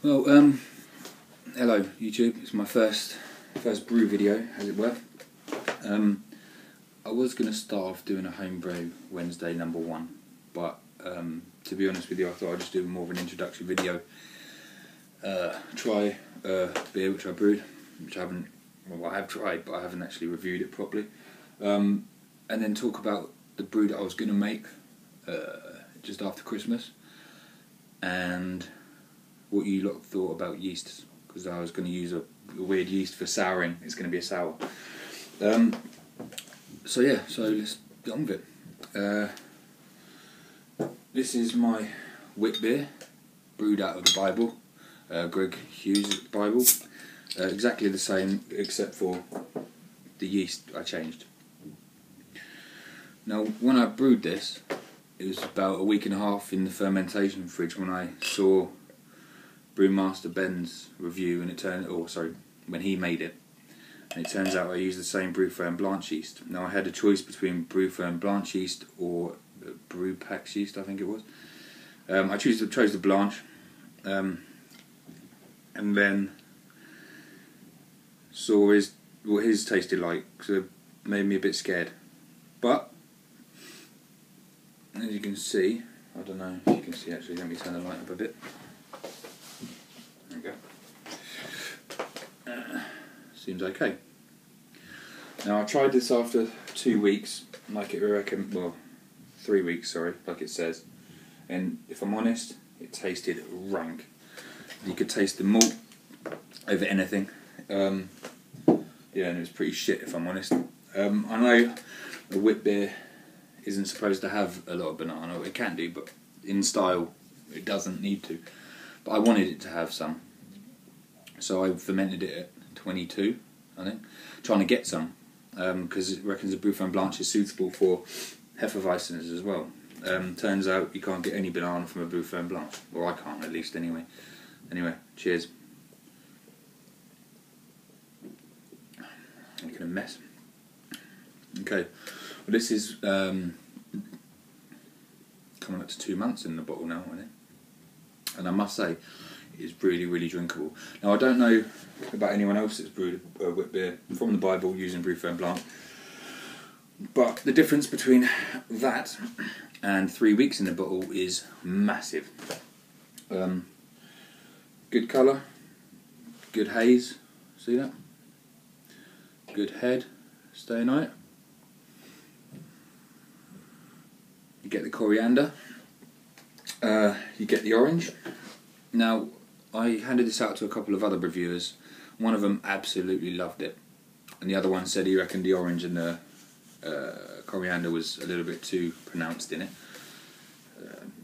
Well, hello YouTube. It's my first brew video, as it were. I was going to start off doing a homebrew Wednesday #1, but to be honest with you, I thought I'd just do more of an introduction video. Try a beer which I brewed, which I haven't. Well, I have tried, but I haven't actually reviewed it properly. And then talk about the brew that I was going to make just after Christmas, and what you lot thought about yeasts, because I was going to use a weird yeast for souring. It's going to be a sour. So yeah, so let's get on with it. This is my wit beer, brewed out of the Bible, Greg Hughes Bible. Exactly the same, except for the yeast I changed. Now, when I brewed this, it was about a week and a half in the fermentation fridge when I saw Brewmaster Ben's review, and it turned, when he made it, and it turns out I used the same Brewfern Blanche yeast. Now, I had a choice between Brewfern Blanche yeast or Brewpax yeast, I think it was. I chose the Blanche, and then saw what his tasted like, so it made me a bit scared. But as you can see, I don't know if you can see actually, let me turn the light up a bit. There we go. Seems okay. Now I tried this after 2 weeks, like it reckon, well, 3 weeks, sorry, like it says. And if I'm honest, it tasted rank. You could taste the malt over anything. Yeah, and it was pretty shit if I'm honest. I know a wit beer isn't supposed to have a lot of banana. It can do, but in style it doesn't need to. But I wanted it to have some, so I fermented it at 22, I think, trying to get some, because it reckons the Brewfern Blanche is suitable for Hefeweizens as well. Turns out you can't get any banana from a Brewfern Blanche, or I can't at least anyway. Anyway, cheers. Making a mess. Okay, well, this is coming up to 2 months in the bottle now, isn't it? And I must say, it is really, really drinkable. Now, I don't know about anyone else that's brewed a wit beer from the Bible using Brewfern Blanche, but the difference between that and 3 weeks in the bottle is massive. Good colour, good haze, see that? Good head, staying on it. You get the coriander, you get the orange. Now, I handed this out to a couple of other reviewers. One of them absolutely loved it, and the other one said he reckoned the orange and the coriander was a little bit too pronounced in it.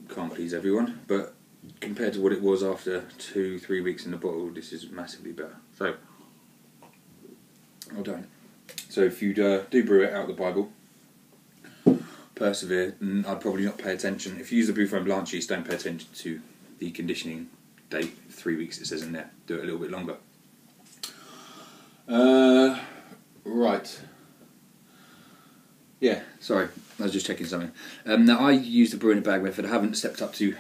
Can't please everyone, but compared to what it was after 2-3 weeks in the bottle, this is massively better. So, well done. So if you do brew it out of the Bible, persevere, and I'd probably not pay attention. If you use the Brewfern Blanche yeast, don't pay attention to the conditioning date, 3 weeks it says in there. Do it a little bit longer. Right. Yeah, sorry, I was just checking something. Now I use the brew in a bag method. I haven't stepped up to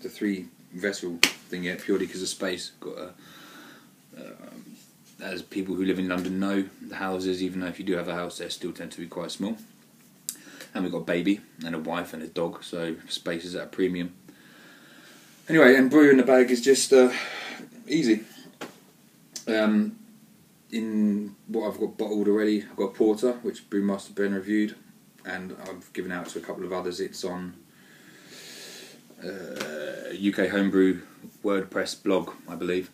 the 3 vessel thing yet, purely because of space. Got a as people who live in London know, the houses, even though if you do have a house, they still tend to be quite small. And we've got a baby and a wife and a dog, so space is at a premium. Anyway, and brew in the bag is just easy. In what I've got bottled already, I've got Porter, which Brewmaster Ben reviewed, and I've given out to a couple of others. It's on UK Homebrew WordPress blog, I believe.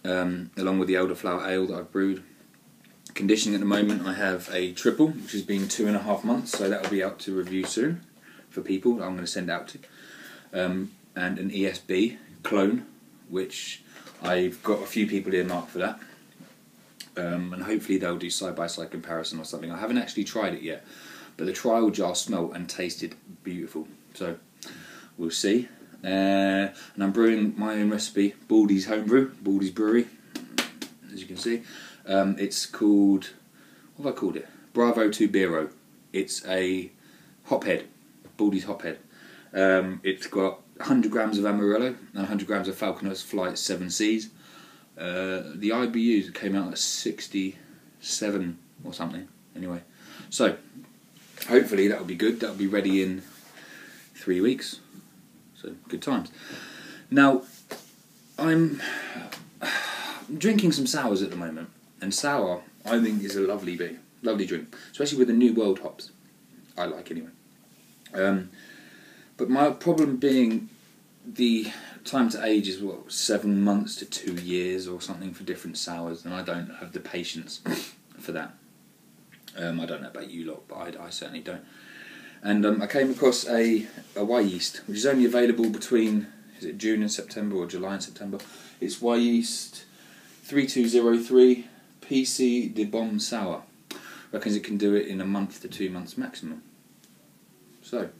Along with the elderflower ale that I've brewed. Conditioning at the moment, I have a triple, which has been 2.5 months, so that will be out to review soon for people that I'm going to send out to. And an ESB clone, which I've got a few people earmarked for that. And hopefully they'll do side-by-side comparison or something. I haven't actually tried it yet, but the trial jar smelt and tasted beautiful, so we'll see. And I'm brewing my own recipe, Baldy's Homebrew, Baldy's Brewery, as you can see. It's called, what have I called it? Bravo Tubero. It's a hophead, Baldy's hophead. It's got 100 grams of Amarillo and 100 grams of Falconer's Flight 7Cs. The IBUs came out at 67 or something. Anyway, so hopefully that'll be good. That'll be ready in 3 weeks. So good times. Now I'm drinking some sours at the moment, and sour I think is a lovely drink, especially with the New World hops. I like anyway. But my problem being the time to age is 7 months to 2 years or something for different sours, and I don't have the patience for that. I don't know about you lot, but I certainly don't. And I came across a Y yeast, which is only available between, is it June and September or July and September? It's Y yeast 3203 PC de Bombe Sour. Reckons it can do it in a month to 2 months maximum. So,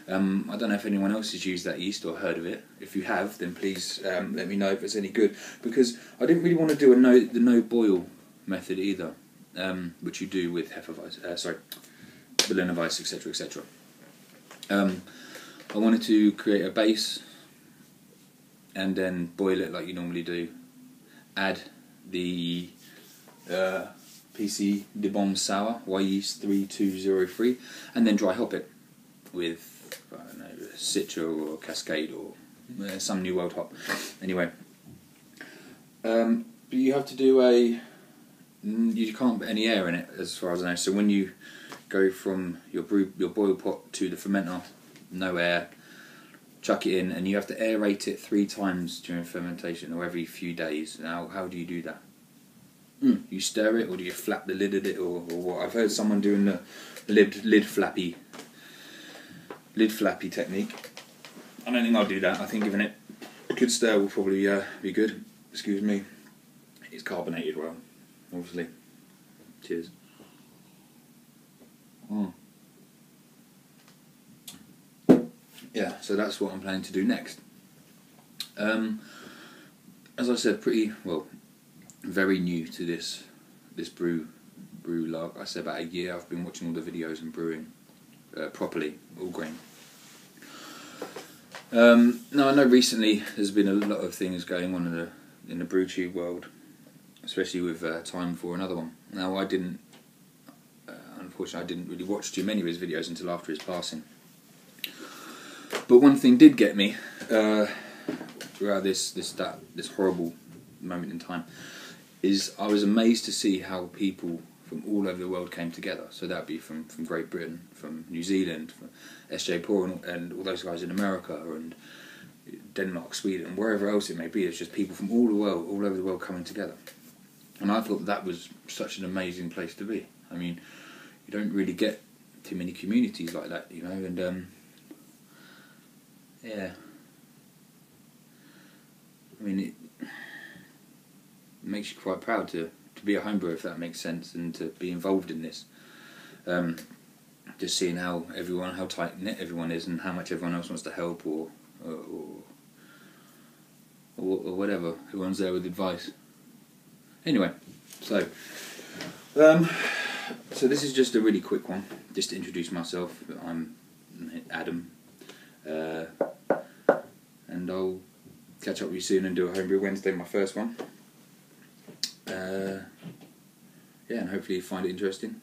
I don't know if anyone else has used that yeast or heard of it. If you have, then please let me know if it's any good, because I didn't really want to do the no boil method either, which you do with Berliner Weiss, etc., etc. I wanted to create a base and then boil it like you normally do. Add the PC de Bombe Sour Y yeast 3203, and then dry hop it with, I don't know, Citra or Cascade or some New World hop. Anyway, but you have to do you can't put any air in it, as far as I know. So when you go from your boil pot to the fermenter, no air, chuck it in, and you have to aerate it 3 times during fermentation or every few days. Now, how do you do that? You stir it, or do you flap the lid at it, or what? I've heard someone doing the lid flappy technique. I don't think I'll do that. I think giving it a good stir will probably be good. Excuse me. It's carbonated well, obviously. Cheers. Yeah, so that's what I'm planning to do next. As I said, very new to this brew log. I said about a year. I've been watching all the videos and brewing properly, all grain. Now I know recently there's been a lot of things going on in the brew tube world, especially with Time for Another One. Now unfortunately I didn't really watch too many of his videos until after his passing. But one thing did get me throughout this horrible moment in time is I was amazed to see how people from all over the world came together. So that'd be from Great Britain, from New Zealand, from SJ Paul and all those guys in America, and Denmark, Sweden, wherever else it may be. It's just people from all over the world coming together. And I thought that was such an amazing place to be. I mean, you don't really get too many communities like that, you know, and yeah. I mean, it makes you quite proud to be a homebrewer, if that makes sense, and to be involved in this. Just seeing how tight knit everyone is, and how much everyone else wants to help, or whatever. Everyone's there with advice. Anyway, so this is just a really quick one, just to introduce myself. I'm Adam, and I'll catch up with you soon and do a homebrew Wednesday, my first one. Yeah, and hopefully you find it interesting.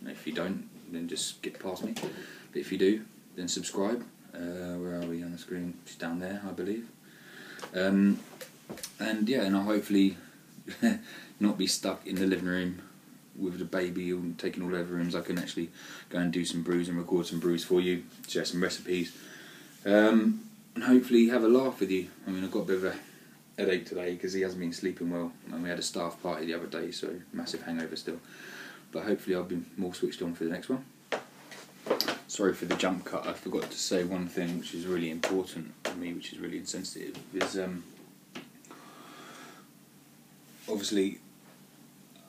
And if you don't, then just skip past me. But if you do, then subscribe. Where are we on the screen? Just down there, I believe. And yeah, and I'll hopefully not be stuck in the living room with the baby or taking all over rooms. I can actually go and do some brews and record some brews for you, share some recipes, and hopefully have a laugh with you. I mean, I've got a bit of a headache today because he hasn't been sleeping well, and we had a staff party the other day, so massive hangover still. But hopefully I'll be more switched on for the next one. Sorry for the jump cut. I forgot to say one thing which is really important for me, which is really insensitive, is obviously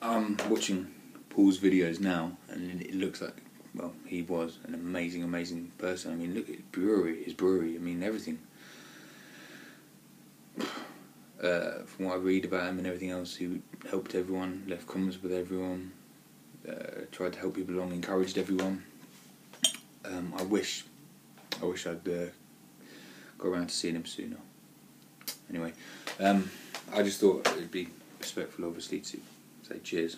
I'm watching Paul's videos now, and it looks like, well, he was an amazing person. I mean, look at his brewery, I mean, everything. From what I read about him and everything else, he helped everyone, left comments with everyone, tried to help people along, encouraged everyone. I wish I'd got around to seeing him sooner. Anyway, I just thought it'd be respectful, obviously, to say cheers.